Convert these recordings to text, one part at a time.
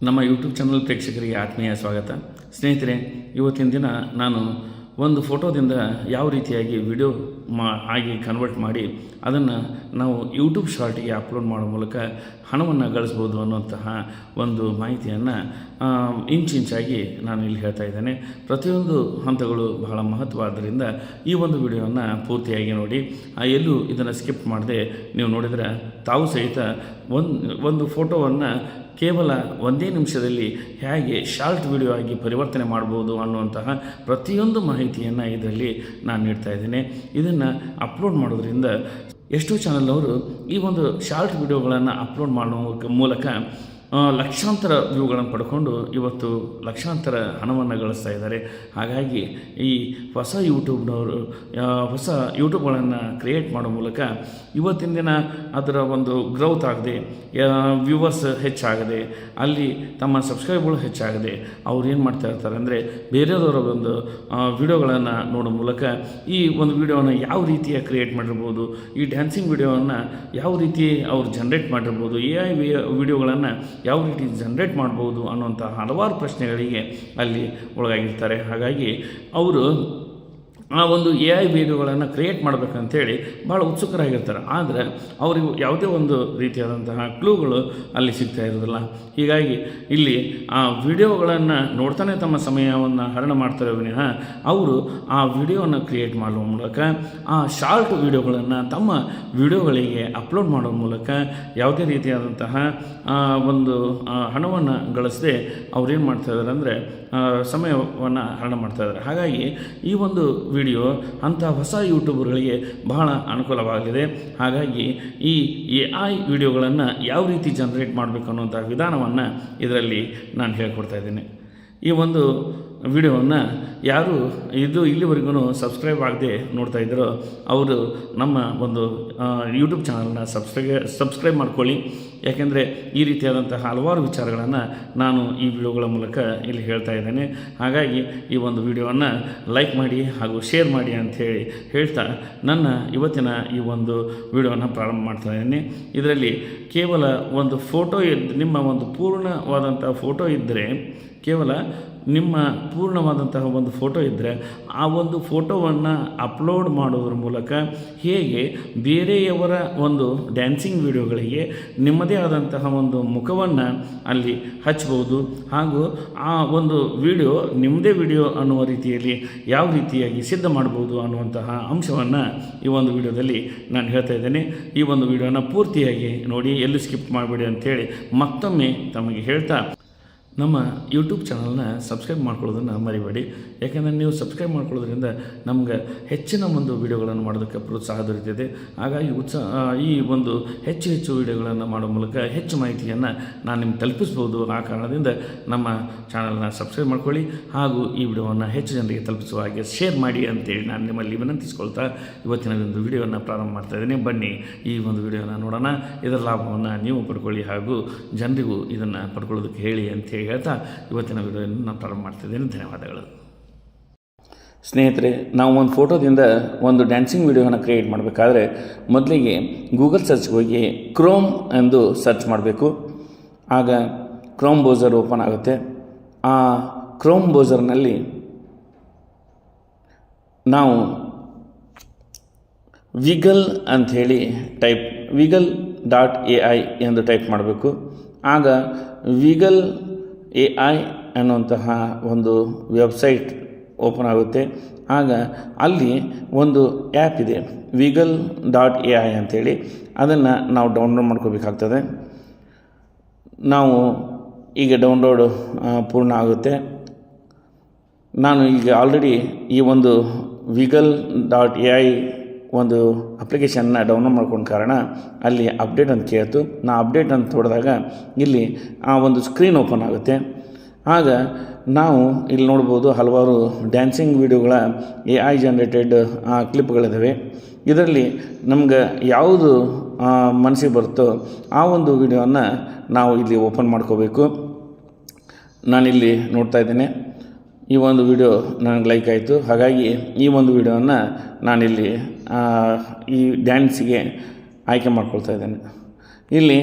ನಮ್ಮ YouTube channel ಪ್ರೇಕ್ಷಕರಿಗೆ ಆತ್ಮೀಯ ಸ್ವಾಗತ. ಸ್ನೇಹಿತರೆ, ಇವತ್ತಿನ ದಿನ ನಾನು ಒಂದು ಫೋಟೋದಿಂದ ಯಾವ ರೀತಿಯಾಗಿ ವಿಡಿಯೋ ಆಗಿ ಕನ್ವರ್ಟ್ ಮಾಡಿ ಅದನ್ನು ನಾವು ಯೂಟ್ಯೂಬ್ ಶಾರ್ಟಿಗೆ ಅಪ್ಲೋಡ್ ಮಾಡೋ ಮೂಲಕ ಹಣವನ್ನು ಗಳಿಸ್ಬೋದು ಅನ್ನುವಂತಹ ಒಂದು ಮಾಹಿತಿಯನ್ನು ಇಂಚಾಗಿ ನಾನು ಇಲ್ಲಿ ಹೇಳ್ತಾ ಇದ್ದೇನೆ. ಪ್ರತಿಯೊಂದು ಹಂತಗಳು ಬಹಳ ಮಹತ್ವವಾದ್ದರಿಂದ ಈ ಒಂದು ವಿಡಿಯೋವನ್ನು ಪೂರ್ತಿಯಾಗಿ ನೋಡಿ. ಎಲ್ಲೂ ಇದನ್ನು ಸ್ಕಿಪ್ ಮಾಡದೆ ನೀವು ನೋಡಿದರೆ ತಾವು ಸಹಿತ ಒಂದು ಫೋಟೋವನ್ನು ಕೇವಲ ಒಂದೇ ನಿಮಿಷದಲ್ಲಿ ಹೇಗೆ ಶಾರ್ಟ್ ವಿಡಿಯೋ ಆಗಿ ಪರಿವರ್ತನೆ ಮಾಡ್ಬೋದು ಅನ್ನುವಂತಹ ಪ್ರತಿಯೊಂದು ಮಾಹಿತಿಯನ್ನು ಇದರಲ್ಲಿ ನಾನು ನೀಡ್ತಾ ಇದ್ದೇನೆ. ಇದನ್ನು ಅಪ್ಲೋಡ್ ಮಾಡೋದ್ರಿಂದ ಎಷ್ಟೋ ಚಾನಲ್ನವರು ಈ ಒಂದು ಶಾರ್ಟ್ ವಿಡಿಯೋಗಳನ್ನು ಅಪ್ಲೋಡ್ ಮಾಡೋ ಮೂಲಕ ಲಕ್ಷಾಂತರ ವ್ಯೂಗಳನ್ನು ಪಡ್ಕೊಂಡು ಇವತ್ತು ಲಕ್ಷಾಂತರ ಹಣವನ್ನು ಗಳಿಸ್ತಾ ಇದ್ದಾರೆ. ಹಾಗಾಗಿ ಈ ಹೊಸ ಯೂಟ್ಯೂಬ್ಗಳನ್ನು ಕ್ರಿಯೇಟ್ ಮಾಡೋ ಮೂಲಕ ಇವತ್ತಿನ ದಿನ ಅದರ ಒಂದು ಗ್ರೌತ್ ಆಗದೆ, ವ್ಯೂವರ್ಸ್ ಹೆಚ್ಚಾಗದೆ, ಅಲ್ಲಿ ತಮ್ಮ ಸಬ್ಸ್ಕ್ರೈಬ್ಗಳು ಹೆಚ್ಚಾಗದೆ ಅವ್ರು ಏನು ಮಾಡ್ತಾ ಇರ್ತಾರೆ ಅಂದರೆ ಬೇರೆಯವರ ಒಂದು ವಿಡಿಯೋಗಳನ್ನು ನೋಡೋ ಮೂಲಕ ಈ ಒಂದು ವಿಡಿಯೋನ ಯಾವ ರೀತಿಯ ಕ್ರಿಯೇಟ್ ಮಾಡಿರ್ಬೋದು, ಈ ಡ್ಯಾನ್ಸಿಂಗ್ ವಿಡಿಯೋವನ್ನು ಯಾವ ರೀತಿ ಅವ್ರು ಜನ್ರೇಟ್ ಮಾಡಿರ್ಬೋದು, AI ವಿಡಿಯೋಗಳನ್ನು ಯಾವ ರೀತಿ ಜನ್ರೇಟ್ ಮಾಡ್ಬೋದು ಅನ್ನುವಂಥ ಹಲವಾರು ಪ್ರಶ್ನೆಗಳಿಗೆ ಅಲ್ಲಿ ಒಳಗಾಗಿರ್ತಾರೆ. ಹಾಗಾಗಿ ಅವರು ಆ ಒಂದು AI ವಿಡಿಯೋಗಳನ್ನು ಕ್ರಿಯೇಟ್ ಮಾಡಬೇಕಂತೇಳಿ ಭಾಳ ಉತ್ಸುಕರಾಗಿರ್ತಾರೆ. ಆದರೆ ಅವರಿಗೆ ಯಾವುದೇ ಒಂದು ರೀತಿಯಾದಂತಹ ಕ್ಲೂಗಳು ಅಲ್ಲಿ ಸಿಗ್ತಾ ಇರೋದಿಲ್ಲ. ಹೀಗಾಗಿ ಇಲ್ಲಿ ಆ ವಿಡಿಯೋಗಳನ್ನು ನೋಡ್ತಾನೆ ತಮ್ಮ ಸಮಯವನ್ನು ಹರಣ ಮಾಡ್ತಾರೆ ವಿನಃ ಅವರು ಆ ವಿಡಿಯೋವನ್ನು ಕ್ರಿಯೇಟ್ ಮಾಡುವ ಮೂಲಕ ಆ ಶಾರ್ಟ್ ವಿಡಿಯೋಗಳನ್ನು ತಮ್ಮ ವಿಡಿಯೋಗಳಿಗೆ ಅಪ್ಲೋಡ್ ಮಾಡೋ ಮೂಲಕ ಯಾವುದೇ ರೀತಿಯಾದಂತಹ ಒಂದು ಹಣವನ್ನು ಗಳಿಸದೆ ಅವ್ರೇನು ಮಾಡ್ತಾಯಿದ್ದಾರೆ ಅಂದರೆ ಸಮಯವನ್ನು ಹರಣ ಮಾಡ್ತಾಯಿದ್ದಾರೆ. ಹಾಗಾಗಿ ಈ ಒಂದು ವಿಡಿಯೋ ಅಂಥ ಹೊಸ ಯೂಟ್ಯೂಬರ್ಗಳಿಗೆ ಬಹಳ ಅನುಕೂಲವಾಗಲಿದೆ. ಹಾಗಾಗಿ ಈ AI ವಿಡಿಯೋಗಳನ್ನು ಯಾವ ರೀತಿ ಜನ್ರೇಟ್ ಮಾಡಬೇಕು ಅನ್ನೋಂಥ ವಿಧಾನವನ್ನು ಇದರಲ್ಲಿ ನಾನು ಹೇಳ್ಕೊಡ್ತಾ ಇದ್ದೀನಿ. ಈ ಒಂದು ವಿಡಿಯೋವನ್ನು ಯಾರು ಇಲ್ಲಿವರೆಗೂ ಸಬ್ಸ್ಕ್ರೈಬ್ ಆಗದೆ ನೋಡ್ತಾ ಇದ್ದಾರೋ ಅವರು ನಮ್ಮ ಒಂದು ಯೂಟ್ಯೂಬ್ ಚಾನಲ್ನ ಸಬ್ಸ್ಕ್ರೈಬ್ ಮಾಡ್ಕೊಳ್ಳಿ. ಯಾಕೆಂದರೆ ಈ ರೀತಿಯಾದಂಥ ಹಲವಾರು ವಿಚಾರಗಳನ್ನು ನಾನು ಈ ವಿಡಿಯೋಗಳ ಮೂಲಕ ಇಲ್ಲಿ ಹೇಳ್ತಾ ಇದ್ದೇನೆ. ಹಾಗಾಗಿ ಈ ಒಂದು ವಿಡಿಯೋವನ್ನು ಲೈಕ್ ಮಾಡಿ ಹಾಗೂ ಶೇರ್ ಮಾಡಿ ಅಂಥೇಳಿ ಹೇಳ್ತಾ ನನ್ನ ಇವತ್ತಿನ ಈ ಒಂದು ವಿಡಿಯೋನ ಪ್ರಾರಂಭ ಮಾಡ್ತಾ ಇದ್ದೀನಿ. ಇದರಲ್ಲಿ ಕೇವಲ ಒಂದು ಫೋಟೋ ನಿಮ್ಮ ಒಂದು ಪೂರ್ಣವಾದಂಥ ಫೋಟೋ ಇದ್ದರೆ, ಕೇವಲ ನಿಮ್ಮ ಪೂರ್ಣವಾದಂತಹ ಒಂದು ಫೋಟೋ ಇದ್ದರೆ ಆ ಒಂದು ಫೋಟೋವನ್ನು ಅಪ್ಲೋಡ್ ಮಾಡೋದ್ರ ಮೂಲಕ ಹೇಗೆ ಬೇರೆಯವರ ಒಂದು ಡ್ಯಾನ್ಸಿಂಗ್ ವಿಡಿಯೋಗಳಿಗೆ ನಿಮ್ಮದೇ ಆದಂತಹ ಒಂದು ಮುಖವನ್ನು ಅಲ್ಲಿ ಹಚ್ಬೋದು, ಹಾಗೂ ಆ ಒಂದು ವಿಡಿಯೋ ನಿಮ್ಮದೇ ವಿಡಿಯೋ ಅನ್ನುವ ರೀತಿಯಲ್ಲಿ ಯಾವ ರೀತಿಯಾಗಿ ಸಿದ್ಧ ಮಾಡ್ಬೋದು ಅನ್ನುವಂತಹ ಅಂಶವನ್ನು ಈ ಒಂದು ವಿಡಿಯೋದಲ್ಲಿ ನಾನು ಹೇಳ್ತಾ ಇದ್ದೇನೆ. ಈ ಒಂದು ವಿಡಿಯೋನ ಪೂರ್ತಿಯಾಗಿ ನೋಡಿ, ಎಲ್ಲೂ ಸ್ಕಿಪ್ ಮಾಡಿಬಿಡಿ ಅಂಥೇಳಿ ಮತ್ತೊಮ್ಮೆ ತಮಗೆ ಹೇಳ್ತಾ ನಮ್ಮ ಯೂಟ್ಯೂಬ್ ಚಾನಲ್ನ ಸಬ್ಸ್ಕ್ರೈಬ್ ಮಾಡ್ಕೊಳ್ಳೋದನ್ನು ಮರಿಬೇಡಿ. ಯಾಕೆಂದರೆ ನೀವು ಸಬ್ಸ್ಕ್ರೈಬ್ ಮಾಡ್ಕೊಳ್ಳೋದ್ರಿಂದ ನಮ್ಗೆ ಹೆಚ್ಚಿನ ಒಂದು ವಿಡಿಯೋಗಳನ್ನು ಮಾಡೋದಕ್ಕೆ ಪ್ರೋತ್ಸಾಹ ದೊರೆತಿದೆ. ಹಾಗಾಗಿ ಈ ಒಂದು ಹೆಚ್ಚು ವಿಡಿಯೋಗಳನ್ನು ಮಾಡೋ ಮೂಲಕ ಹೆಚ್ಚು ಮಾಹಿತಿಯನ್ನು ನಾನು ನಿಮ್ಗೆ ತಲುಪಿಸ್ಬೋದು. ಆ ಕಾರಣದಿಂದ ನಮ್ಮ ಚಾನಲ್ನ ಸಬ್ಸ್ಕ್ರೈಬ್ ಮಾಡ್ಕೊಳ್ಳಿ ಹಾಗೂ ಈ ವಿಡಿಯೋವನ್ನು ಹೆಚ್ಚು ಜನರಿಗೆ ತಲುಪಿಸುವ ಹಾಗೆ ಶೇರ್ ಮಾಡಿ ಅಂತೇಳಿ ನಾನು ನಿಮ್ಮಲ್ಲಿ ವಿನಂತಿಸ್ಕೊಳ್ತಾ ಇವತ್ತಿನ ಒಂದು ವಿಡಿಯೋವನ್ನು ಪ್ರಾರಂಭ ಮಾಡ್ತಾಯಿದ್ದೀನಿ. ಬನ್ನಿ ಈ ಒಂದು ವಿಡಿಯೋನ ನೋಡೋಣ. ಇದರ ಲಾಭವನ್ನು ನೀವು ಪಡ್ಕೊಳ್ಳಿ ಹಾಗೂ ಜನರಿಗೂ ಇದನ್ನು ಪಡ್ಕೊಳ್ಳೋದಕ್ಕೆ ಹೇಳಿ ಅಂತೇಳಿ ಹೇಳ್ತಾ ಇವತ್ತಿನ ವಿಡಿಯೋವನ್ನು ನಾನು ಪ್ರಾರಂಭ ಮಾಡ್ತಿದ್ದೇನೆ. ಧನ್ಯವಾದಗಳು. ಸ್ನೇಹಿತರೆ, ನಾವು ಒಂದು ಫೋಟೋದಿಂದ ಒಂದು ಡ್ಯಾನ್ಸಿಂಗ್ ವಿಡಿಯೋನ ಕ್ರಿಯೇಟ್ ಮಾಡಬೇಕಾದ್ರೆ ಮೊದಲಿಗೆ ಗೂಗಲ್ ಸರ್ಚ್ಗೆ ಹೋಗಿ ಕ್ರೋಮ್ ಎಂದು ಸರ್ಚ್ ಮಾಡಬೇಕು. ಆಗ ಕ್ರೋಮ್ ಬ್ರೌಸರ್ ಓಪನ್ ಆಗುತ್ತೆ. ಆ ಕ್ರೋಮ್ ಬ್ರೌಸರ್ನಲ್ಲಿ ನಾವು ವಿಗಲ್ ಅಂಥೇಳಿ wiggle.ai ಎಂದು ಟೈಪ್ ಮಾಡಬೇಕು. ಆಗ ವಿಗಲ್ AI ಅನ್ನುವಂತಹ ಒಂದು ವೆಬ್ಸೈಟ್ ಓಪನ್ ಆಗುತ್ತೆ. ಆಗ ಅಲ್ಲಿ ಒಂದು ಆ್ಯಪ್ ಇದೆ wiggle.ai ಅಂಥೇಳಿ, ಅದನ್ನು ನಾವು ಡೌನ್ಲೋಡ್ ಮಾಡ್ಕೋಬೇಕಾಗ್ತದೆ. ನಾವು ಈಗ ಡೌನ್ಲೋಡ್ ಪೂರ್ಣ ಆಗುತ್ತೆ. ನಾನು ಈಗ ಆಲ್ರೆಡಿ ಈ ಒಂದು wiggle.ai ಒಂದು ಅಪ್ಲಿಕೇಶನ್ನ ಡೌನ್ಲೋಡ್ ಮಾಡ್ಕೊಂಡ ಕಾರಣ ಅಲ್ಲಿ ಅಪ್ಡೇಟ್ ಅಂತ ಕೇಳ್ತು. ನಾ ಅಪ್ಡೇಟ್ ಅಂತ ಹೊಡೆದಾಗ ಇಲ್ಲಿ ಆ ಒಂದು ಸ್ಕ್ರೀನ್ ಓಪನ್ ಆಗುತ್ತೆ. ಆಗ ನಾವು ಇಲ್ಲಿ ನೋಡ್ಬೋದು ಹಲವಾರು ಡ್ಯಾನ್ಸಿಂಗ್ ವಿಡಿಯೋಗಳ AI ಜನರೇಟೆಡ್ ಕ್ಲಿಪ್ಗಳಿದ್ದಾವೆ. ಇದರಲ್ಲಿ ನಮ್ಗೆ ಯಾವುದು ಮನಸ್ಸಿಗೆ ಬರುತ್ತೋ ಆ ಒಂದು ವಿಡಿಯೋನ ನಾವು ಇಲ್ಲಿ ಓಪನ್ ಮಾಡ್ಕೋಬೇಕು. ನಾನಿಲ್ಲಿ ನೋಡ್ತಾ ಇದ್ದೇನೆ, ಈ ಒಂದು ವಿಡಿಯೋ ನನಗೆ ಲೈಕ್ ಆಯಿತು. ಹಾಗಾಗಿ ಈ ಒಂದು ವಿಡಿಯೋನ ನಾನಿಲ್ಲಿ ಈ ಡ್ಯಾನ್ಸಿಗೆ ಆಯ್ಕೆ ಮಾಡ್ಕೊಳ್ತಾ ಇದ್ದೇನೆ. ಇಲ್ಲಿ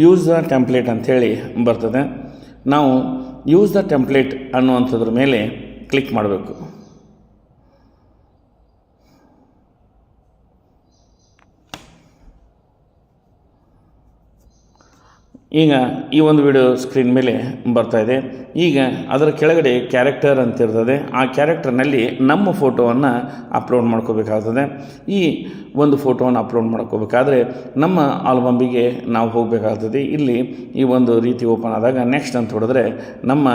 ಯೂಸ್ ದ ಟೆಂಪ್ಲೇಟ್ ಅಂಥೇಳಿ ಬರ್ತದೆ. ನಾವು ಯೂಸ್ ದ ಟೆಂಪ್ಲೇಟ್ ಅನ್ನುವಂಥದ್ರ ಮೇಲೆ ಕ್ಲಿಕ್ ಮಾಡಬೇಕು. ಈಗ ಈ ಒಂದು ವಿಡಿಯೋ ಸ್ಕ್ರೀನ್ ಮೇಲೆ ಬರ್ತಾ ಇದೆ. ಈಗ ಅದರ ಕೆಳಗಡೆ ಕ್ಯಾರೆಕ್ಟರ್ ಅಂತಿರ್ತದೆ. ಆ ಕ್ಯಾರೆಕ್ಟರ್ನಲ್ಲಿ ನಮ್ಮ ಫೋಟೋವನ್ನು ಅಪ್ಲೋಡ್ ಮಾಡ್ಕೋಬೇಕಾಗ್ತದೆ. ಈ ಒಂದು ಫೋಟೋವನ್ನು ಅಪ್ಲೋಡ್ ಮಾಡ್ಕೋಬೇಕಾದ್ರೆ ನಮ್ಮ ಆಲ್ಬಮ್ಗೆ ನಾವು ಹೋಗಬೇಕಾಗ್ತದೆ. ಇಲ್ಲಿ ಈ ಒಂದು ರೀತಿ ಓಪನ್ ಆದಾಗ ನೆಕ್ಸ್ಟ್ ಅಂತ ಹೊಡೆದ್ರೆ ನಮ್ಮ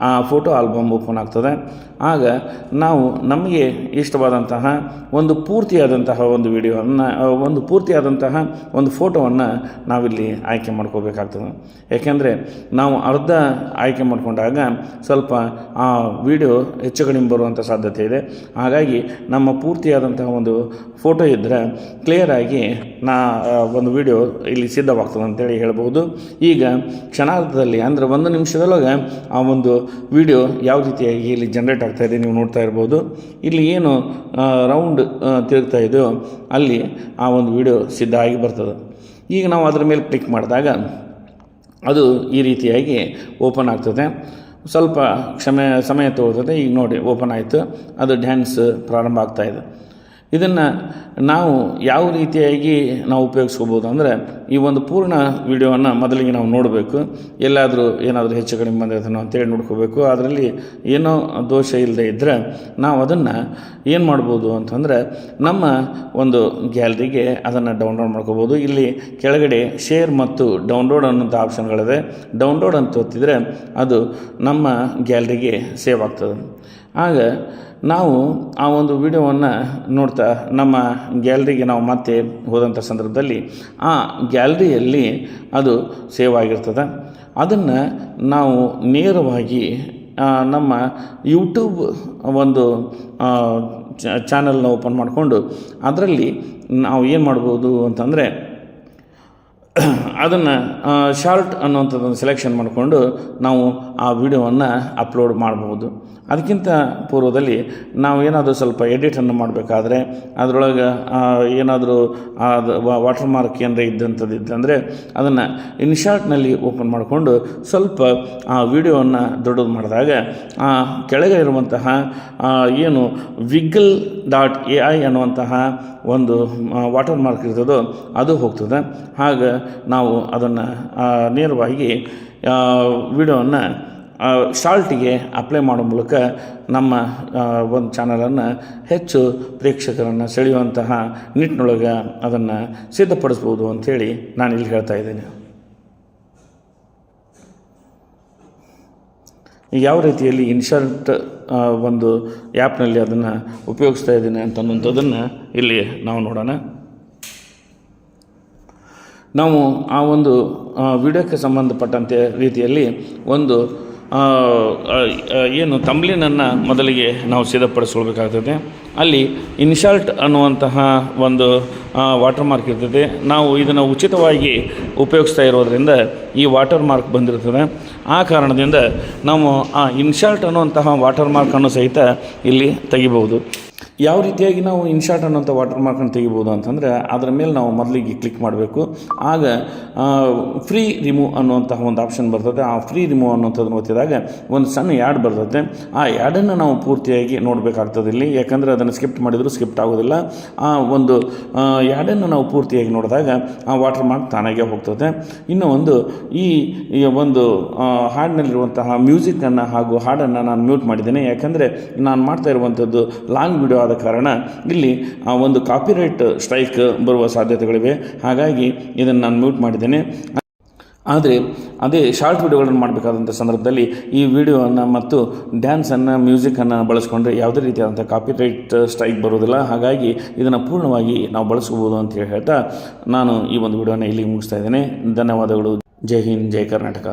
ಆ ಫೋಟೋ ಆಲ್ಬಮ್ ಓಪನ್ ಆಗ್ತದೆ. ಆಗ ನಾವು ನಮಗೆ ಇಷ್ಟವಾದಂತಹ ಒಂದು ಪೂರ್ತಿಯಾದಂತಹ ಒಂದು ವಿಡಿಯೋವನ್ನು, ಒಂದು ಪೂರ್ತಿಯಾದಂತಹ ಒಂದು ಫೋಟೋವನ್ನು ನಾವಿಲ್ಲಿ ಆಯ್ಕೆ ಮಾಡ್ಕೋಬೇಕಾಗ್ತದೆ. ಏಕೆಂದರೆ ನಾವು ಅರ್ಧ ಆಯ್ಕೆ ಮಾಡಿಕೊಂಡಾಗ ಸ್ವಲ್ಪ ಆ ವಿಡಿಯೋ ಹೆಚ್ಚು ಕಡಿಮೆ ಬರುವಂಥ ಸಾಧ್ಯತೆ ಇದೆ. ಹಾಗಾಗಿ ನಮ್ಮ ಪೂರ್ತಿಯಾದಂತಹ ಒಂದು ಫೋಟೋ ಇದ್ದರೆ ಕ್ಲಿಯರಾಗಿ ಒಂದು ವಿಡಿಯೋ ಇಲ್ಲಿ ಸಿದ್ಧವಾಗ್ತದೆ ಅಂತೇಳಿ ಹೇಳ್ಬೋದು. ಈಗ ಕ್ಷಣಾರ್ಧದಲ್ಲಿ ಅಂದರೆ 1 ನಿಮಿಷದೊಳಗೆ ಆ ಒಂದು ವಿಡಿಯೋ ಯಾವ ರೀತಿಯಾಗಿ ಇಲ್ಲಿ ಜನ್ರೇಟ್ ಆಗ್ತಾಯಿದೆ ನೀವು ನೋಡ್ತಾ ಇರ್ಬೋದು. ಇಲ್ಲಿ ಏನು ರೌಂಡ್ ತಿರುಗ್ತಾ ಇದೆಯೋ ಅಲ್ಲಿ ಆ ಒಂದು ವಿಡಿಯೋ ಸಿದ್ಧ ಆಗಿ ಬರ್ತದೆ. ಈಗ ನಾವು ಅದರ ಮೇಲೆ ಕ್ಲಿಕ್ ಮಾಡಿದಾಗ ಅದು ಈ ರೀತಿಯಾಗಿ ಓಪನ್ ಆಗ್ತದೆ. ಸ್ವಲ್ಪ ಸಮಯ ತಗೊಳ್ತದೆ. ಈಗ ನೋಡಿ ಓಪನ್ ಆಯಿತು, ಅದು ಡ್ಯಾನ್ಸ್ ಪ್ರಾರಂಭ ಆಗ್ತಾಯಿದೆ. ಇದನ್ನು ನಾವು ಯಾವ ರೀತಿಯಾಗಿ ನಾವು ಉಪಯೋಗಿಸ್ಕೋಬೋದು ಅಂದರೆ, ಈ ಒಂದು ಪೂರ್ಣ ವಿಡಿಯೋವನ್ನು ಮೊದಲಿಗೆ ನಾವು ನೋಡಬೇಕು. ಎಲ್ಲಾದರೂ ಏನಾದರೂ ಹೆಚ್ಚು ಕಡಿಮೆ ಬಂದಿರ್ತಾನೋ ಅಂತೇಳಿ ನೋಡ್ಕೋಬೇಕು. ಅದರಲ್ಲಿ ಏನೋ ದೋಷ ಇಲ್ಲದೆ ಇದ್ದರೆ ನಾವು ಅದನ್ನು ಏನು ಮಾಡ್ಬೋದು ಅಂತಂದರೆ, ನಮ್ಮ ಒಂದು ಗ್ಯಾಲರಿಗೆ ಅದನ್ನು ಡೌನ್ಲೋಡ್ ಮಾಡ್ಕೋಬೋದು. ಇಲ್ಲಿ ಕೆಳಗಡೆ ಶೇರ್ ಮತ್ತು ಡೌನ್ಲೋಡ್ ಅನ್ನೋಂಥ ಆಪ್ಷನ್ಗಳಿದೆ. ಡೌನ್ಲೋಡ್ ಅಂತ ಒತ್ತಿದರೆ ಅದು ನಮ್ಮ ಗ್ಯಾಲರಿಗೆ ಸೇವ್ ಆಗ್ತದೆ. ಆಗ ನಾವು ಆ ಒಂದು ವಿಡಿಯೋವನ್ನು ನೋಡ್ತಾ ನಮ್ಮ ಗ್ಯಾಲರಿಗೆ ನಾವು ಮತ್ತೆ ಹೋದಂಥ ಸಂದರ್ಭದಲ್ಲಿ ಆ ಗ್ಯಾಲರಿಯಲ್ಲಿ ಅದು ಸೇವ್ ಆಗಿರ್ತದೆ. ಅದನ್ನು ನಾವು ನೇರವಾಗಿ ನಮ್ಮ ಯೂಟ್ಯೂಬ್ ಒಂದು ಚಾನಲ್ನ ಓಪನ್ ಮಾಡಿಕೊಂಡು ಅದರಲ್ಲಿ ನಾವು ಏನು ಮಾಡ್ಬೋದು ಅಂತಂದರೆ, ಅದನ್ನು ಶಾರ್ಟ್ ಅನ್ನುವಂಥದ್ದನ್ನು ಸೆಲೆಕ್ಷನ್ ಮಾಡಿಕೊಂಡು ನಾವು ಆ ವಿಡಿಯೋವನ್ನು ಅಪ್ಲೋಡ್ ಮಾಡ್ಬೋದು. ಅದಕ್ಕಿಂತ ಪೂರ್ವದಲ್ಲಿ ನಾವು ಏನಾದರೂ ಸ್ವಲ್ಪ ಎಡಿಟನ್ನು ಮಾಡಬೇಕಾದ್ರೆ ಅದರೊಳಗೆ ಏನಾದರೂ ವಾಟರ್ ಮಾರ್ಕ್ ಏನಾರ ಇದ್ದಂಥದ್ದು ಇದ್ದಂದರೆ ಅದನ್ನು ಇನ್ಶಾರ್ಟ್ನಲ್ಲಿ ಓಪನ್ ಮಾಡಿಕೊಂಡು ಸ್ವಲ್ಪ ಆ ವಿಡಿಯೋವನ್ನು ದೊಡ್ಡದು ಮಾಡಿದಾಗ ಆ ಕೆಳಗೆ ಇರುವಂತಹ ಏನು wiggle.ai ಅನ್ನುವಂತಹ ಒಂದು ವಾಟರ್ ಮಾರ್ಕ್ ಇರ್ತದೋ ಅದು ಹೋಗ್ತದೆ. ಹಾಗೆ ನಾವು ಅದನ್ನು ನೇರವಾಗಿ ವಿಡಿಯೋವನ್ನು ಶಾರ್ಟಿಗೆ ಅಪ್ಲೈ ಮಾಡೋ ಮೂಲಕ ನಮ್ಮ ಒಂದು ಚಾನಲನ್ನು ಹೆಚ್ಚು ಪ್ರೇಕ್ಷಕರನ್ನು ಸೆಳೆಯುವಂತಹ ನಿಟ್ಟಿನೊಳಗೆ ಅದನ್ನು ಸಿದ್ಧಪಡಿಸ್ಬೋದು ಅಂಥೇಳಿ ನಾನಿಲ್ಲಿ ಹೇಳ್ತಾ ಇದ್ದೇನೆ. ಯಾವ ರೀತಿಯಲ್ಲಿ ಇನ್ಶರ್ಟ್ ಒಂದು ಆ್ಯಪ್ನಲ್ಲಿ ಅದನ್ನು ಉಪಯೋಗಿಸ್ತಾ ಇದ್ದೀನಿ ಅಂತನ್ನುವಂಥದ್ದನ್ನು ಇಲ್ಲಿ ನಾವು ನೋಡೋಣ. ನಾವು ಆ ಒಂದು ವಿಡಿಯೋಕ್ಕೆ ಸಂಬಂಧಪಟ್ಟಂತೆ ರೀತಿಯಲ್ಲಿ ಒಂದು ಏನು ತಂಬ್ಲಿನನ್ನು ಮೊದಲಿಗೆ ನಾವು ಸಿದ್ಧಪಡಿಸ್ಕೊಳ್ಬೇಕಾಗ್ತದೆ. ಅಲ್ಲಿ ಇನ್ಶಾರ್ಟ್ ಅನ್ನುವಂತಹ ಒಂದು ವಾಟರ್ ಮಾರ್ಕ್ ಇರ್ತದೆ. ನಾವು ಇದನ್ನು ಉಚಿತವಾಗಿ ಉಪಯೋಗಿಸ್ತಾ ಇರೋದರಿಂದ ಈ ವಾಟರ್ ಮಾರ್ಕ್ ಬಂದಿರ್ತದೆ. ಆ ಕಾರಣದಿಂದ ನಾವು ಆ ಇನ್ಶಾರ್ಟ್ ಅನ್ನುವಂತಹ ವಾಟರ್ ಮಾರ್ಕನ್ನು ಸಹಿತ ಇಲ್ಲಿ ತೆಗಿಬಹುದು. ಯಾವ ರೀತಿಯಾಗಿ ನಾವು ಇನ್ಶಾರ್ಟ್ ಅನ್ನೋಂಥ ವಾಟರ್ ಮಾರ್ಕನ್ನು ತೆಗಿಬೋದು ಅಂತಂದರೆ, ಅದರ ಮೇಲೆ ನಾವು ಮೊದಲಿಗೆ ಕ್ಲಿಕ್ ಮಾಡಬೇಕು. ಆಗ ಫ್ರೀ ರಿಮೂವ್ ಅನ್ನುವಂತಹ ಒಂದು ಆಪ್ಷನ್ ಬರ್ತದೆ. ಆ ಫ್ರೀ ರಿಮೂವ್ ಅನ್ನೋಂಥದ್ದನ್ನು ಒತ್ತಿದಾಗ ಒಂದು ಸಣ್ಣ ಯಾಡ್ ಬರ್ತದೆ. ಆ ಯಾಡನ್ನು ನಾವು ಪೂರ್ತಿಯಾಗಿ ನೋಡಬೇಕಾಗ್ತದೆ ಇಲ್ಲಿ. ಯಾಕಂದರೆ ಅದನ್ನು ಸ್ಕಿಪ್ಟ್ ಮಾಡಿದರೂ ಸ್ಕಿಪ್ಟ್ ಆಗೋದಿಲ್ಲ. ಆ ಒಂದು ಯಾಡನ್ನು ನಾವು ಪೂರ್ತಿಯಾಗಿ ನೋಡಿದಾಗ ಆ ವಾಟರ್ ಮಾರ್ಕ್ ತಾನಾಗೆ ಹೋಗ್ತದೆ. ಇನ್ನು ಒಂದು ಈ ಒಂದು ಹಾಡಿನಲ್ಲಿರುವಂತಹ ಮ್ಯೂಸಿಕ್ಕನ್ನು ಹಾಗೂ ಹಾಡನ್ನು ನಾನು ಮ್ಯೂಟ್ ಮಾಡಿದ್ದೇನೆ. ಯಾಕಂದರೆ ನಾನು ಮಾಡ್ತಾ ಇರುವಂಥದ್ದು ಲಾಂಗ್ ವಿಡಿಯೋ ಆದ ಕಾರಣ ಇಲ್ಲಿ ಒಂದು ಕಾಪಿರೈಟ್ ಸ್ಟ್ರೈಕ್ ಬರುವ ಸಾಧ್ಯತೆಗಳಿವೆ. ಹಾಗಾಗಿ ಇದನ್ನು ನಾನು ಮ್ಯೂಟ್ ಮಾಡಿದ್ದೇನೆ. ಆದರೆ ಅದೇ ಶಾರ್ಟ್ ವಿಡಿಯೋಗಳನ್ನು ಮಾಡಬೇಕಾದಂಥ ಸಂದರ್ಭದಲ್ಲಿ ಈ ವಿಡಿಯೋವನ್ನು ಮತ್ತು ಡ್ಯಾನ್ಸನ್ನು ಮ್ಯೂಸಿಕನ್ನು ಬಳಸ್ಕೊಂಡ್ರೆ ಯಾವುದೇ ರೀತಿಯಾದಂಥ ಕಾಪಿರೈಟ್ ಸ್ಟ್ರೈಕ್ ಬರೋದಿಲ್ಲ. ಹಾಗಾಗಿ ಇದನ್ನು ಪೂರ್ಣವಾಗಿ ನಾವು ಬಳಸ್ಕೋಬೋದು ಅಂತ ಹೇಳ್ತಾ ನಾನು ಈ ಒಂದು ವಿಡಿಯೋನ ಇಲ್ಲಿಗೆ ಮುಗಿಸ್ತಾ ಇದ್ದೇನೆ. ಧನ್ಯವಾದಗಳು. ಜೈ ಹಿಂದ್, ಜೈ ಕರ್ನಾಟಕ.